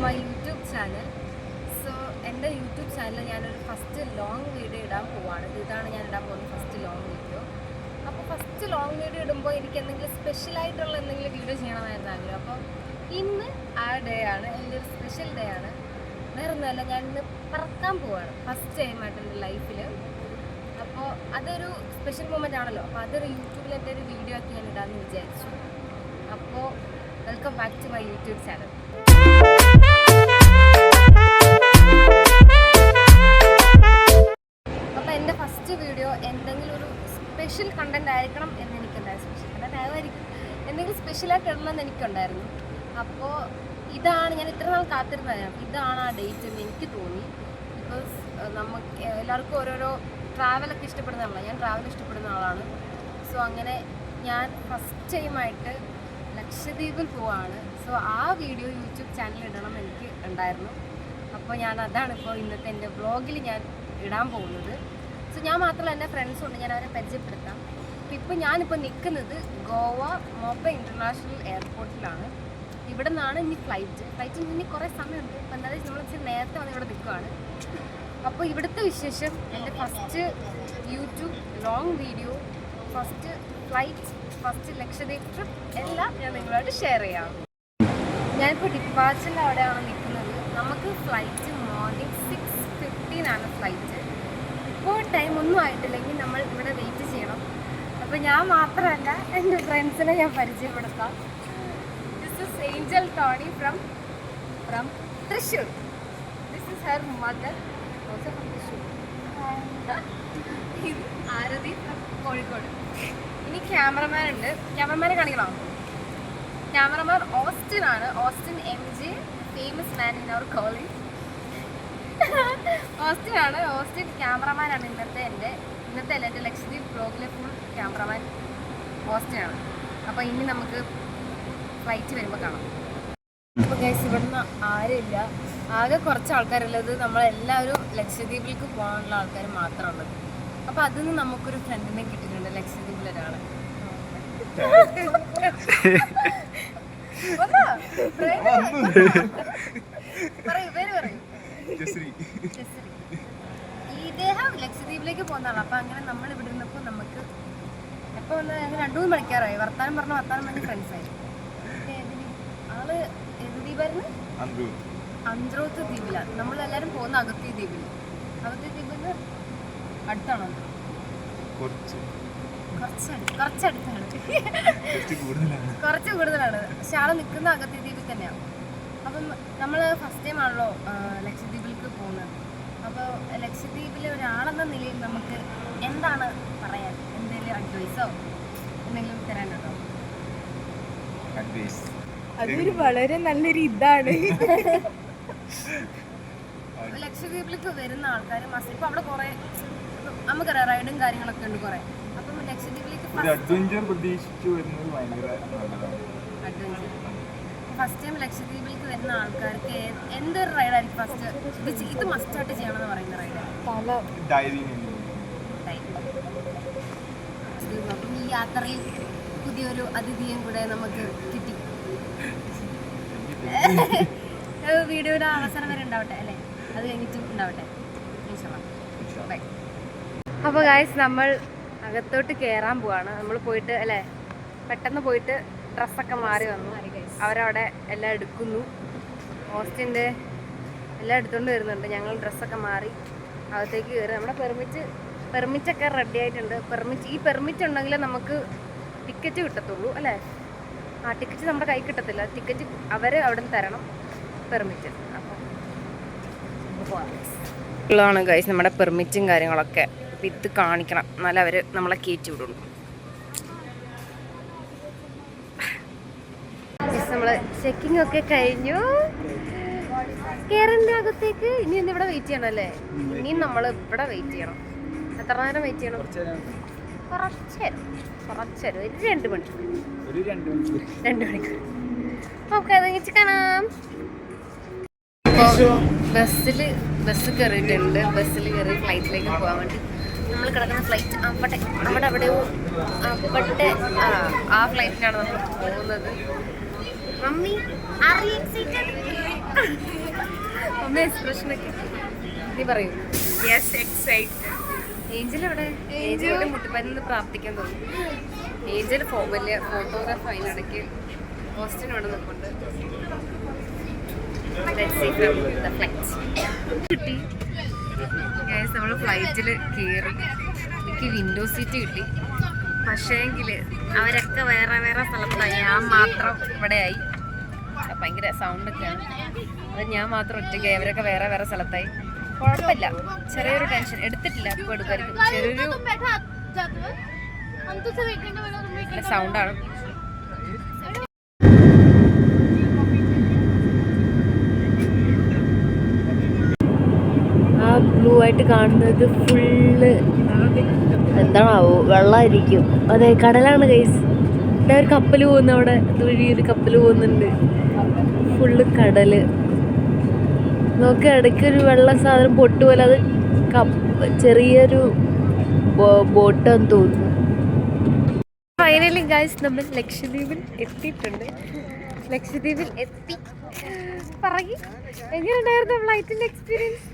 My YouTube channel. So എൻ്റെ YouTube ചാനലിൽ ഞാനൊരു ഫസ്റ്റ് ലോങ് വീഡിയോ ഇടാൻ പോവാണ്. ഇതാണ് ഞാൻ ഇടാൻ പോകുന്നത് ഫസ്റ്റ് ലോങ് വീഡിയോ. അപ്പോൾ ഫസ്റ്റ് ലോങ് വീഡിയോ ഇടുമ്പോൾ എനിക്ക് എന്തെങ്കിലും സ്പെഷ്യലായിട്ടുള്ള എന്തെങ്കിലും വീഡിയോ ചെയ്യണമെന്നായിരുന്നു ആഗ്രഹം. അപ്പോൾ ഇന്ന് ആ ഡേ ആണ്, എൻ്റെ ഒരു സ്പെഷ്യൽ ഡേ ആണ്. വേറെ ഒന്നുമല്ല, ഞാൻ ഇന്ന് പറക്കാൻ പോവാണ് ഫസ്റ്റ് ടൈമായിട്ട് എൻ്റെ ലൈഫിൽ. അപ്പോൾ അതൊരു സ്പെഷ്യൽ മൊമെൻ്റ് ആണല്ലോ. അപ്പോൾ അതൊരു യൂട്യൂബിൽ എൻ്റെ ഒരു വീഡിയോ ആക്കി ഞാൻ ഇടാമെന്ന് വിചാരിച്ചു. അപ്പോൾ welcome back to my YouTube channel. അപ്പോൾ എൻ്റെ ഫസ്റ്റ് വീഡിയോ എന്തെങ്കിലും ഒരു സ്പെഷ്യൽ കണ്ടന്റ് ആയിരിക്കണം എന്ന് എനിക്കുണ്ടായിരുന്നു. സ്പെഷ്യൽ കണ്ടന്റ് ആകുമായിരിക്കും, എന്തെങ്കിലും സ്പെഷ്യലായിട്ട് ഇടണമെന്ന് എനിക്കുണ്ടായിരുന്നു. അപ്പോൾ ഇതാണ് ഞാൻ ഇത്ര നാൾ കാത്തിരുന്നതാണ്. ഇതാണ് ആ ഡേറ്റ് എന്ന് എനിക്ക് തോന്നി. ബിക്കോസ് നമുക്ക് എല്ലാവർക്കും ഓരോരോ ട്രാവലൊക്കെ ഇഷ്ടപ്പെടുന്ന ആളാണ്. ഞാൻ ട്രാവൽ ഇഷ്ടപ്പെടുന്ന ആളാണ്. സോ അങ്ങനെ ഞാൻ ഫസ്റ്റ് ടൈമായിട്ട് ലക്ഷദ്വീപിൽ പോവാണ്. സോ ആ വീഡിയോ യൂട്യൂബ് ചാനലിൽ ഇടണം എനിക്ക് ഉണ്ടായിരുന്നു. അപ്പോൾ ഞാൻ അതാണ് ഇപ്പോൾ ഇന്നത്തെ എൻ്റെ വ്ളോഗിൽ ഞാൻ ഇടാൻ പോകുന്നത്. സോ ഞാൻ മാത്രമല്ല, എൻ്റെ ഫ്രണ്ട്സുണ്ട്, ഞാൻ അവരെ പരിചയപ്പെടുത്താം. ഇപ്പോൾ ഞാനിപ്പോൾ നിൽക്കുന്നത് ഗോവ മോപ്പ ഇൻ്റർനാഷണൽ എയർപോർട്ടിലാണ്. ഇവിടെ നിന്നാണ് ഇനി ഫ്ലൈറ്റിന് ഇനി കുറേ സമയമുണ്ട്. അപ്പോൾ എന്തായാലും നമ്മൾ ഇച്ചിരി നേരത്തെ വന്ന് ഇവിടെ നിൽക്കുകയാണ്. അപ്പോൾ ഇവിടുത്തെ വിശേഷം, എൻ്റെ first YouTube long video, first flight, first Lakshadweep trip എല്ലാം ഞാൻ നിങ്ങളായിട്ട് ഷെയർ ചെയ്യാം. ഞാനിപ്പോൾ ഡിപ്പാച്ചറിൻ്റെ അവിടെയാണ് നിൽക്കുന്നത്. നമുക്ക് ഫ്ലൈറ്റ് മോർണിംഗ് 6:15 ഫ്ലൈറ്റ്. ഇപ്പോൾ ടൈം ഒന്നും ആയിട്ടില്ലെങ്കിൽ നമ്മൾ ഇവിടെ വെയിറ്റ് ചെയ്യണം. അപ്പോൾ ഞാൻ മാത്രമല്ല, എൻ്റെ ഫ്രണ്ട്സിനെ ഞാൻ പരിചയപ്പെടുത്താം. This is Angel Tony from Thrissur. This is her mother, also from Thrissur. ഇത് ആരതി ഫ്രം കോഴിക്കോട്. ഇനി ക്യാമറമാൻ ഉണ്ട്. ക്യാമറമാനെ കാണിക്കണോ? ക്യാമറമാൻ ഓസ്റ്റിൻ ആണ്. Austin MJ, famous man in our college. Austin ആണ്. ഓസ്റ്റിൻ ക്യാമറമാനാണ് ഇന്നത്തെ എൻ്റെ ലക്ഷദ്വീപ് ബ്ലോഗിലെ ഫുൾ ക്യാമറമാൻ ഓസ്റ്റിൻ ആണ്. അപ്പോൾ ഇനി നമുക്ക് ഫ്ലൈറ്റ് വരുമ്പോൾ കാണാം. അപ്പോൾ ഗൈസ്, ഇവിടുന്ന് ആരുമില്ല, ആകെ കുറച്ച് ആൾക്കാരുള്ളത്. നമ്മളെല്ലാവരും ലക്ഷദ്വീപിലേക്ക് പോകാനുള്ള ആൾക്കാർ മാത്രമുള്ളത്. അപ്പോൾ അതിൽ നിന്ന് നമുക്കൊരു ഫ്രണ്ടിനെ കിട്ടിയിട്ടുണ്ട്, ലക്ഷദ്വീപിലൊരാളെ. ഇദ്ദേഹം ലക്ഷദ്വീപിലേക്ക് പോകുന്നതാണ്. അപ്പൊ അങ്ങനെ നമ്മൾ ഇവിടെ നിന്നപ്പോ നമുക്ക് എപ്പോ വന്ന് 2-3 മണിക്കാറായി. വർത്താനം പറഞ്ഞ് ഫ്രണ്ട്സായി. ആള് ഏത് ദ്വീപായിരുന്നു? അന്ത്രോത്ത് ദ്വീപിലാണ്. നമ്മളെല്ലാരും പോകുന്ന അഗത്തി ദ്വീപിൽ. അഗത്തി ദ്വീപിന് അടുത്താണോ? കുറച്ചടുത്താണ്, കുറച്ച് കൂടുതലാണ്. പക്ഷെ ആള് നിൽക്കുന്ന അഗത്തി ദ്വീപിൽ തന്നെയാണ്. അപ്പം നമ്മൾ ഫസ്റ്റ് ടൈം ആണല്ലോ ലക്ഷദ്വീപിലേക്ക് പോകുന്നത്. അപ്പോൾ ലക്ഷദ്വീപിലെ ഒരാളെന്ന നിലയിൽ നമുക്ക് എന്താണ് പറയാൻ, എന്തെങ്കിലും അഡ്വൈസോ എന്തെങ്കിലും തരാനുണ്ടോ? അതൊരു വളരെ നല്ലൊരു ഇതാണ്. ലക്ഷദ്വീപിലേക്ക് വരുന്ന ആൾക്കാർ മസ്റ്റ്, ഇപ്പം അവിടെ കുറേ നമുക്കറിയാം റൈഡും കാര്യങ്ങളൊക്കെ ഉണ്ട് കുറേ. അപ്പം ലക്ഷദ്വീപിലേക്ക് ഫസ്റ്റ് ടൈം ലക്ഷദ്വീപിലേക്ക് വരുന്ന ആൾക്കാർക്ക് എന്തൊരു റൈഡായിരിക്കും ഫസ്റ്റ് ഇത് മസ്റ്റായിട്ട് ചെയ്യണമെന്ന് പറയുന്ന റൈഡ്? അപ്പം ഈ യാത്രയിൽ പുതിയൊരു അതിഥിയും കൂടെ നമുക്ക് കിട്ടി. വീഡിയോയുടെ അവസരം വരെ ഉണ്ടാവട്ടെ അല്ലേ, അത് കഴിഞ്ഞിട്ടും ഉണ്ടാവട്ടെ. അപ്പോൾ ഗായ്സ്, നമ്മൾ അകത്തോട്ട് കയറാൻ പോവാണ്. നമ്മൾ പോയിട്ട് അല്ലേ, പെട്ടെന്ന് പോയിട്ട് ഡ്രസ്സൊക്കെ മാറി വന്നു. അവരവിടെ എല്ലാം എടുക്കുന്നു. ഓസ്റ്റിൻ്റെ എല്ലാം എടുത്തുകൊണ്ട് വരുന്നുണ്ട്. ഞങ്ങൾ ഡ്രസ്സൊക്കെ മാറി അകത്തേക്ക് കയറി. നമ്മുടെ പെർമിറ്റൊക്കെ റെഡി ആയിട്ടുണ്ട്. ഈ പെർമിറ്റ് ഉണ്ടെങ്കിൽ നമുക്ക് ടിക്കറ്റ് കിട്ടത്തുള്ളൂ അല്ലേ? ആ ടിക്കറ്റ് നമ്മുടെ കൈ കിട്ടത്തില്ല. ടിക്കറ്റ് അവർ അവിടെ നിന്ന് തരണം, പെർമിറ്റ്. അപ്പോൾ ഉള്ളതാണ് ഗൈസ് നമ്മുടെ പെർമിറ്റും കാര്യങ്ങളൊക്കെ. അപ്പം ഇത് കാണിക്കണം, എന്നാലും അവർ നമ്മളെ കയറ്റി വിടുള്ളൂ. നമ്മൾ ചെക്കിംഗ് ഒക്കെ കഴിഞ്ഞു, കയറിൻ്റെ അകത്തേക്ക്. ഇനി ഇവിടെ വെയിറ്റ് ചെയ്യണം അല്ലേ? ഇനിയും നമ്മൾ ഇവിടെ വെയിറ്റ് ചെയ്യണം. എത്ര നേരം വെയിറ്റ് ചെയ്യണം? കുറച്ച് നേരം, ഒരു 2 മണിക്കൂർ. 2 മണിക്കൂർ. ഓക്കെ, അത് കഴിച്ച് കാണാം. ബസ് കയറിയിട്ടുണ്ട്. ബസ്സിൽ കയറി ഫ്ലൈറ്റിലേക്ക് പോകാൻ വേണ്ടി നമ്മൾ കിടക്കുന്ന ഫ്ലൈറ്റ് അവിടെയോ ആ ഫ്ലൈറ്റിനാണ് നമ്മൾ പോകുന്നത്. Mummy, are you excited? ഒന്ന് എക്സ്പ്രഷനൊക്കെ നീ പറയൂ. Yes excited. ഏഞ്ചൽ എവിടെ? ഏഞ്ചലിന്റെ മുട്ടുപരുന്ന് പ്രാർത്ഥിക്കാൻ തോന്നുന്നു. ഏഞ്ചൽ വലിയ ഫോട്ടോഗ്രാഫ് അതിനിടയ്ക്ക് പോസ്റ്റിന് ഇവിടെ നിൽപ്പുണ്ട്. കിട്ടി നമ്മൾ ഫ്ലൈറ്റിൽ കയറി. എനിക്ക് വിൻഡോ സീറ്റ് കിട്ടി. പക്ഷേങ്കിൽ അവരൊക്കെ വേറെ വേറെ സ്ഥലത്തായി, ഞാൻ മാത്രം ഇവിടെയായി. ഭയങ്കര സൗണ്ടൊക്കെയാണ്. അത് ഞാൻ മാത്രം ഒറ്റയ്ക്കായി, അവരൊക്കെ വേറെ വേറെ സ്ഥലത്തായി. കുഴപ്പമില്ല, ചെറിയൊരു ടെൻഷൻ എടുത്തിട്ടില്ല. ഇപ്പോൾ എടുക്കായിരിക്കും. ചെറിയൊരു സൗണ്ടാണ്. ആ ബ്ലൂ ആയിട്ട് കാണുന്നത് ഫുള്ള് എന്താണാവോ, വെള്ളമായിരിക്കും. അതെ, കടലാണ് ഗൈസ്. ഇവിടെ ഒരു കപ്പൽ പോകുന്നു, അവിടെ ഇതുവഴി ഒരു കപ്പൽ പോകുന്നുണ്ട്. ഫുള്ള് കടല്. നോക്കി ഇടയ്ക്ക് ഒരു വെള്ള സാധനം പൊട്ട് പോലെ, അത് ചെറിയൊരു ബോട്ടാന്ന് തോന്നുന്നു. ഫൈനലി ഗൈസ് നമ്മൾ ലക്ഷദ്വീപിൽ എത്തിയിട്ടുണ്ട്. ലക്ഷദ്വീപിൽ എത്തി. പറയും എങ്ങനെയുണ്ടായിരുന്നു ഫ്ലൈറ്റിന്റെ എക്സ്പീരിയൻസ്?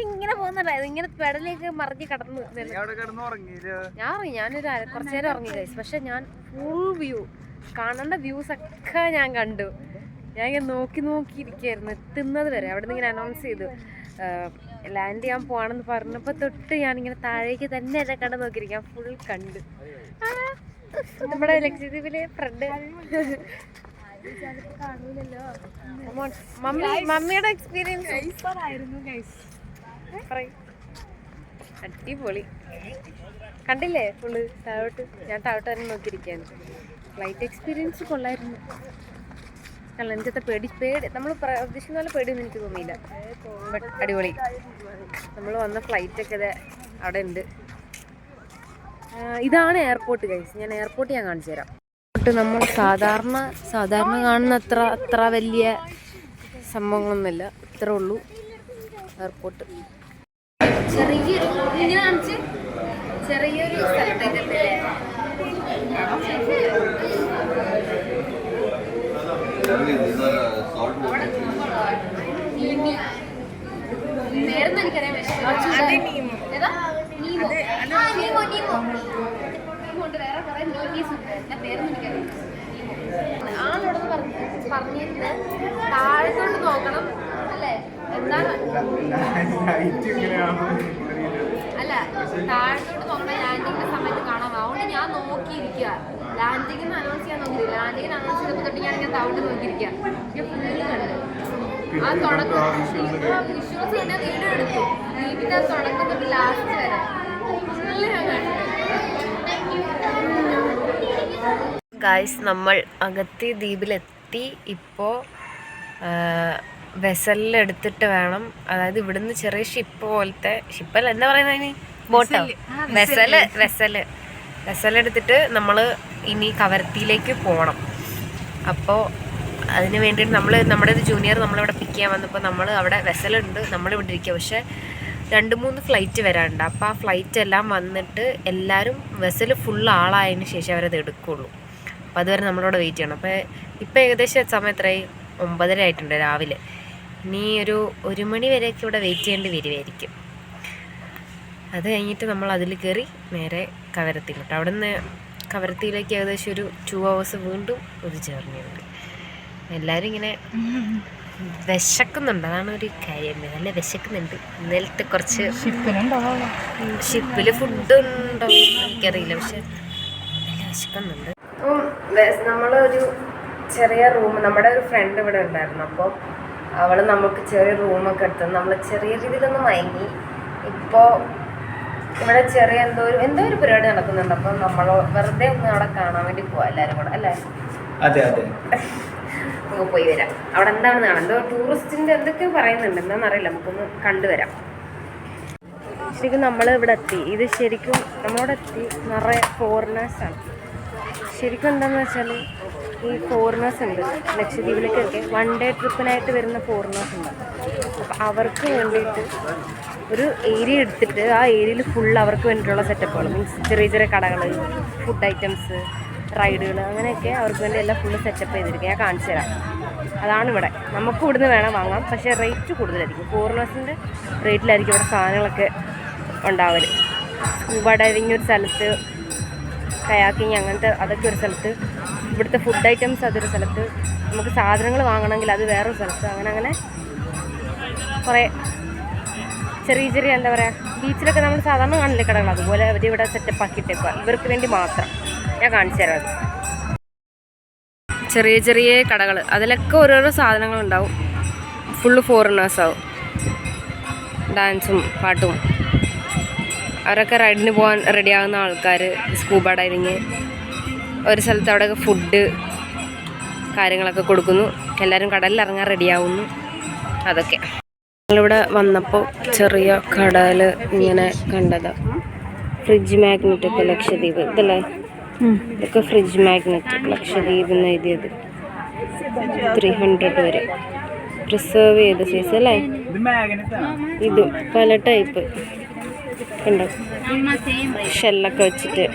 ഇങ്ങനെ പോകുന്നുണ്ടായിരുന്നു. ഇങ്ങനെ പെടലേക്ക് മറിഞ്ഞ് കടന്നു. ഞാനൊരു കുറച്ചു നേരം ഉറങ്ങി ഗൈസ്. പക്ഷെ ഞാൻ ഫുൾ വ്യൂ കാണേണ്ട വ്യൂസ് ഒക്കെ ഞാൻ കണ്ടു. ഞാൻ ഇങ്ങനെ നോക്കിയിരിക്കുകയായിരുന്നു എത്തുന്നത് വരെ. അവിടെ നിന്ന് ഇങ്ങനെ അനൗൺസ് ചെയ്തു ലാൻഡ് ചെയ്യാൻ പോവാണെന്ന് പറഞ്ഞപ്പോൾ തൊട്ട് ഞാനിങ്ങനെ താഴേക്ക് തന്നെ എന്നെ കണ്ട് നോക്കിയിരിക്കാം. ഫുൾ കണ്ട്. നമ്മുടെ ലക്ഷദ്വീപിലെ ഫ്രണ്ട് മമ്മിയുടെ എക്സ്പീരിയൻസ് അടിപൊളി. കണ്ടില്ലേ ഫുള്ള് താഴോട്ട്? ഞാൻ താഴോട്ട് തന്നെ നോക്കിയിരിക്കുകയാണ്. ഫ്ലൈറ്റ് എക്സ്പീരിയൻസ് കൊള്ളായിരുന്നു. അല്ല, എനിക്കത്തെ പേടി നമ്മൾ പ്രതീക്ഷിക്കുന്ന പോലെ പേടിയൊന്നും എനിക്ക് തോന്നിയില്ല. ബട്ട് അടിപൊളി. നമ്മൾ വന്ന ഫ്ലൈറ്റൊക്കെ അവിടെ ഉണ്ട്. ഇതാണ് എയർപോർട്ട് ഗൈസ്. ഞാൻ എയർപോർട്ട് കാണിച്ചു തരാം. നമ്മൾ സാധാരണ കാണുന്ന അത്ര വലിയ സംഭവങ്ങളൊന്നുമില്ല. ഇത്രേ ഉള്ളൂ എയർപോർട്ട്. ചെറിയൊരു സ്ഥലത്തേക്കല്ലേ. പേരൊന്നും എനിക്കറിയാൻ വേറെ കുറെ നീമീസ് ഉണ്ട്. എൻ്റെ പേരൊന്നും എനിക്കറിയാം. ആളോട് പറഞ്ഞിരുന്നത് താഴത്തോട്ട് നോക്കണം അല്ലേ? എന്താണ് അല്ല, താഴത്തോട്ട് നോക്കണം, ലാൻഡിങ്ങിന്റെ സമയത്ത് കാണാം. അതുകൊണ്ട് ഞാൻ നോക്കിയിരിക്കുക. ലാൻഡിങ്ങിന് അനൗൺസ് ചെയ്യാൻ നോക്കിയില്ല. ലാൻഡിങ്ങിന് അനൗൺസ് ചെയ്തപ്പോൾ തൊട്ട് ഞാനിങ്ങനെ താഴോട്ട് നോക്കിയിരിക്കുക. ഫുള്ള് കണ്ട് ആ തുടക്കം വിശ്വാസം തന്നെ വീഡിയോ എടുത്തു. വീട്ടിൻ്റെ തുടക്കം തൊട്ട് ലാസ്റ്റ് വരെ ഫുള്ള് ഞാൻ കണ്ടു. ഗായ്സ്, നമ്മൾ അഗത്തി ദ്വീപിലെത്തി. ഇപ്പോൾ വെസലിലെടുത്തിട്ട് വേണം, അതായത് ഇവിടുന്ന് ചെറിയ ഷിപ്പ് പോലത്തെ, ഷിപ്പല്ല എന്താ പറയുന്നത് അതിന്, ബോട്ടോ, വെസലെടുത്തിട്ട് നമ്മൾ ഇനി കവരത്തിയിലേക്ക് പോകണം. അപ്പോൾ അതിന് വേണ്ടിയിട്ട് നമ്മുടെ ഒരു ജൂനിയർ നമ്മളിവിടെ പിക്ക് ചെയ്യാൻ വന്നപ്പോൾ നമ്മൾ അവിടെ വെസലുണ്ട്, നമ്മളിവിടെ ഇരിക്കുക. പക്ഷേ 2-3 ഫ്ലൈറ്റ് വരാനുണ്ട്. അപ്പോൾ ആ ഫ്ലൈറ്റ് എല്ലാം വന്നിട്ട് എല്ലാവരും വെസൽ ഫുൾ ആളായതിന് ശേഷം അവരത് എടുക്കുകയുള്ളൂ. അപ്പോൾ അതുവരെ നമ്മളിവിടെ വെയിറ്റ് ചെയ്യണം. അപ്പോൾ ഇപ്പോൾ ഏകദേശം സമയം എത്രയായി? 9:30 ആയിട്ടുണ്ട് രാവിലെ. ഇനി ഒരു 1 മണി വരെയൊക്കെ ഇവിടെ വെയിറ്റ് ചെയ്യേണ്ടി വരുമായിരിക്കും. അത് കഴിഞ്ഞിട്ട് നമ്മൾ അതിൽ കയറി നേരെ കവരത്തിയിലോട്ട്. അവിടെ നിന്ന് കവരത്തിയിലേക്ക് ഏകദേശം ഒരു 2 hours വീണ്ടും ഒരു ജേർണിയുണ്ട്. എല്ലാവരും ഇങ്ങനെ വിശക്കുന്നുണ്ട്, അതാണ് ഒരു കാര്യം. നല്ല വിശക്കുന്നുണ്ട്. ഇന്നലത്തെ കുറച്ച് ഷിപ്പിൽ ഫുഡ് ഉണ്ടോ എനിക്കറിയില്ല, പക്ഷെ നല്ല വിശക്കുന്നുണ്ട്. നമ്മളൊരു ചെറിയ റൂം, നമ്മുടെ ഒരു ഫ്രണ്ട് ഇവിടെ ഉണ്ടായിരുന്നു. അപ്പോൾ അവൾ നമുക്ക് ചെറിയ റൂമൊക്കെ എടുത്തു. നമ്മൾ ചെറിയ രീതിയിലൊന്ന് മയങ്ങി. ഇപ്പോൾ ഇവിടെ ചെറിയ എന്തോ ഒരു പരിപാടി നടക്കുന്നുണ്ട്. അപ്പോൾ നമ്മൾ വെറുതെ ഒന്ന് അവിടെ കാണാൻ വേണ്ടി പോവാം എല്ലാവരും കൂടെ, അല്ലേ? അതെ അതെ, നമുക്ക് പോയി വരാം. അവിടെ എന്താണെന്ന് കാണാം. എന്തോ ടൂറിസ്റ്റിൻ്റെ എന്തൊക്കെയോ പറയുന്നുണ്ട്, എന്താണെന്നറിയില്ല. നമുക്കൊന്ന് കണ്ടുവരാം. ശരിക്കും നമ്മൾ ഇവിടെ എത്തി. ഇത് ശരിക്കും നമ്മളോട് എത്തി നിറയെ ഫോറിനേഴ്സാണ്. ശരിക്കും എന്താണെന്ന് വെച്ചാൽ ഈ ഫോറിനേഴ്സ് ഉണ്ട് ലക്ഷദ്വീപിലേക്കൊക്കെ 1 day ട്രിപ്പിനായിട്ട് വരുന്ന ഫോറിനേഴ്സ് ഉണ്ട്. അപ്പം അവർക്ക് വേണ്ടിയിട്ട് ഒരു ഏരിയ എടുത്തിട്ട് ആ ഏരിയയിൽ ഫുൾ അവർക്ക് വേണ്ടിയിട്ടുള്ള സെറ്റപ്പുകൾ, മീൻസ് ചെറിയ ചെറിയ കടകൾ, ഫുഡ് ഐറ്റംസ്, റൈഡുകൾ അങ്ങനെയൊക്കെ അവർക്ക് വേണ്ടി എല്ലാം ഫുള്ള് സെറ്റപ്പ് ചെയ്തിരിക്കും. ഞാൻ കാണിച്ചു തരാം. അതാണ് ഇവിടെ. നമുക്ക് ഇവിടുന്ന് വേണം വാങ്ങാം, പക്ഷേ റേറ്റ് കൂടുതലായിരിക്കും. ഫോറിനേഴ്സിൻ്റെ റേറ്റിലായിരിക്കും ഇവിടെ സാധനങ്ങളൊക്കെ ഉണ്ടാവൽ. സ്കൂബ ഡൈവിങ് ഒരു സ്ഥലത്ത്, കയാക്കിങ് അങ്ങനത്തെ അതൊക്കെ ഒരു സ്ഥലത്ത്, ഇവിടുത്തെ ഫുഡ് ഐറ്റംസ് അതൊരു സ്ഥലത്ത്, നമുക്ക് സാധനങ്ങൾ വാങ്ങണമെങ്കിൽ അത് വേറൊരു സ്ഥലത്ത്, അങ്ങനെ കുറേ ചെറിയ ചെറിയ എന്താ പറയുക, ബീച്ചിലൊക്കെ നമ്മൾ സാധാരണ കാണില്ലേ കടകൾ, അതുപോലെ അവരിവിടെ സെറ്റപ്പ് ആക്കിയിട്ടേക്കുക ഇവർക്ക് വേണ്ടി മാത്രം. ഞാൻ കാണിച്ചു തരാം. അത് ചെറിയ ചെറിയ കടകൾ, അതിലൊക്കെ ഓരോരോ സാധനങ്ങളുണ്ടാവും. ഫുള്ള് ഫോറിനേഴ്സാവും, ഡാൻസും പാട്ടും. അവരൊക്കെ റൈഡിന് പോകാൻ റെഡിയാകുന്ന ആൾക്കാർ, സ്കൂബ ഡൈവിങ്. ഒരു സ്ഥലത്ത് അവിടെയൊക്കെ ഫുഡ് കാര്യങ്ങളൊക്കെ കൊടുക്കുന്നു. എല്ലാവരും കടലിൽ ഇറങ്ങാൻ റെഡിയാവുന്നു. അതൊക്കെ ഞങ്ങളിവിടെ വന്നപ്പോൾ ചെറിയ കടയിൽ ഇങ്ങനെ കണ്ടതാണ്. ഫ്രിഡ്ജ് മാഗ്നറ്റ് ഒക്കെ ലക്ഷദ്വീപ്, ഇതല്ലേ ഇതൊക്കെ ഫ്രിഡ്ജ് മാഗ്നറ്റ് ലക്ഷദ്വീപ് എന്ന് എഴുതിയത്. 300 വരെ പ്രിസേർവ് ചെയ്ത സൈസ് അല്ലേ. ഇത് പല ടൈപ്പ് ഉണ്ടോ, ഷെല്ലൊക്കെ വെച്ചിട്ട്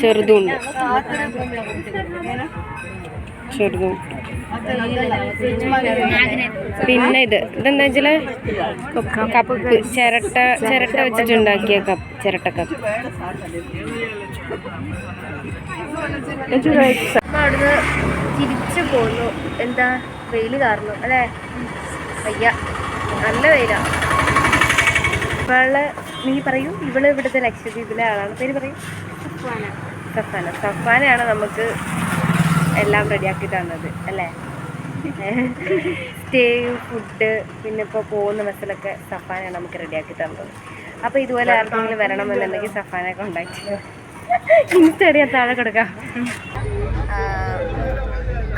ചെറുതുണ്ട്, ചെറുതും. പിന്നെ ഇതെന്താ വെച്ചാൽ കപ്പ്, ചിരട്ട വെച്ചിട്ടുണ്ടാക്കിയ കപ്പ്, ചിരട്ട കപ്പ്. അവിടുന്ന് തിരിച്ചു പോന്നു. എന്താ വെയിൽ കാരണം അല്ലേ, വയ്യ, നല്ല വെയിലാണ്. നീ പറയൂ, ഇവള് ഇവിടുത്തെ ലക്ഷദ്വീപിലെ ആളാണ്. പേര് പറയും. സഫാനയാണ് നമുക്ക് എല്ലാം റെഡിയാക്കി തന്നത് അല്ലേ. സ്റ്റേയും ഫുഡ് പിന്നെ ഇപ്പോൾ പോകുന്ന ബസ്സിലൊക്കെ സഫാനയാണ് നമുക്ക് റെഡിയാക്കി തന്നത്. അപ്പോൾ ഇതുപോലെ ആർക്കെങ്കിലും വരണമെന്നുണ്ടെങ്കിൽ സഫാനെ കോണ്ടാക്ട് ചെയ്യുക. ഇൻസ്റ്റ താഴെ കൊടുക്കാം.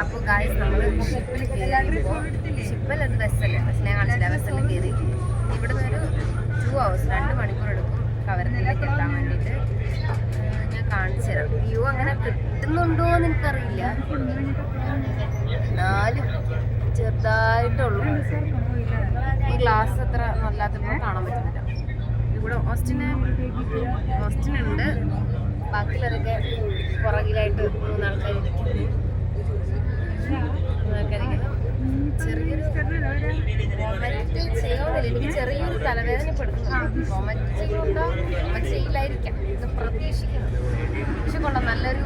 അപ്പോൾ ഗായ്സ് നമ്മൾ ഷിപ്പിൽ കയറിയപ്പോൾ, ഷിപ്പിലത് ബസ്സല്ലേ, ബസ്സിനെ കാണിച്ചില്ല, ബസ്സിൽ കയറി ഇവിടുന്ന് ഒരു 2 hours 2 മണിക്കൂർ എടുക്കും കവരത്തിലേക്ക് എത്താൻ വേണ്ടിയിട്ട്. ഞാൻ കാണിച്ചു തരാം. വ്യൂ അങ്ങനെ കിട്ടുന്നുണ്ടോ എന്ന് എനിക്കറിയില്ല, എന്നാലും ചെറുതായിട്ടുള്ളൂ. ഈ ഗ്ലാസ് അത്ര നല്ലാത്തപ്പോൾ കാണാൻ പറ്റുന്നില്ല. ഇവിടെ ഓസ്റ്റിനുണ്ട്, ബാക്കിയുള്ളവരൊക്കെ പുറകിലായിട്ട് 3 ആൾക്കാർ ഇരിക്കുന്നു. ചെറിയൊരു വൊമിറ്റ് ചെയ്യുന്നില്ല, എനിക്ക് ചെറിയൊരു തലവേദന പെടുത്തുന്നു. വൊമിറ്റ് ചെയ്യുന്നുണ്ടോ, വൊമിറ്റ് ചെയ്യില്ലായിരിക്കാം എന്ന് പ്രതീക്ഷിക്കുന്നു. പക്ഷെ കൊള്ളാം, നല്ലൊരു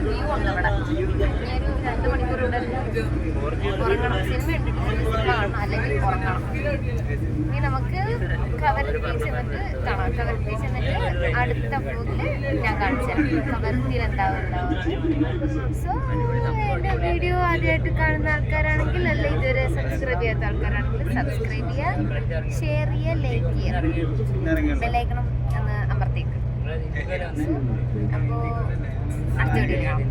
വ്യൂ ഉണ്ട് ഇവിടെ. ഇനിയൊരു 2 മണിക്കൂർ ഇവിടെ ഉറങ്ങണം. സിനിമ കാണണം, അല്ലെങ്കിൽ ഉറങ്ങണം. ഇനി നമുക്ക് കവരത്തിയിൽ ചെന്നിട്ട് കാണാം. കവരത്തിയിൽ ചെന്നിട്ട് അടുത്ത വ്ലോഗിൽ ഞാൻ കാണിച്ചു തരാം കവരത്തിയിൽ എന്താവും. സോ എൻ്റെ വീഡിയോ ആദ്യമായിട്ട് കാണുന്ന ആൾക്കാരാണെങ്കിൽ, അല്ല ഇതുവരെ സബ്സ്ക്രൈബ് ചെയ്യാത്ത ആൾക്കാരാണെങ്കിൽ സബ്സ്ക്രൈബ് ചെയ്യുക, ഷെയർ ചെയ്യുക, ലൈക്ക് ചെയ്യുക, ബെല്ലൈക്കണം എന്ന് അമർത്തേക്ക്. അപ്പോൾ അടുത്ത വീഡിയോ കാണാം.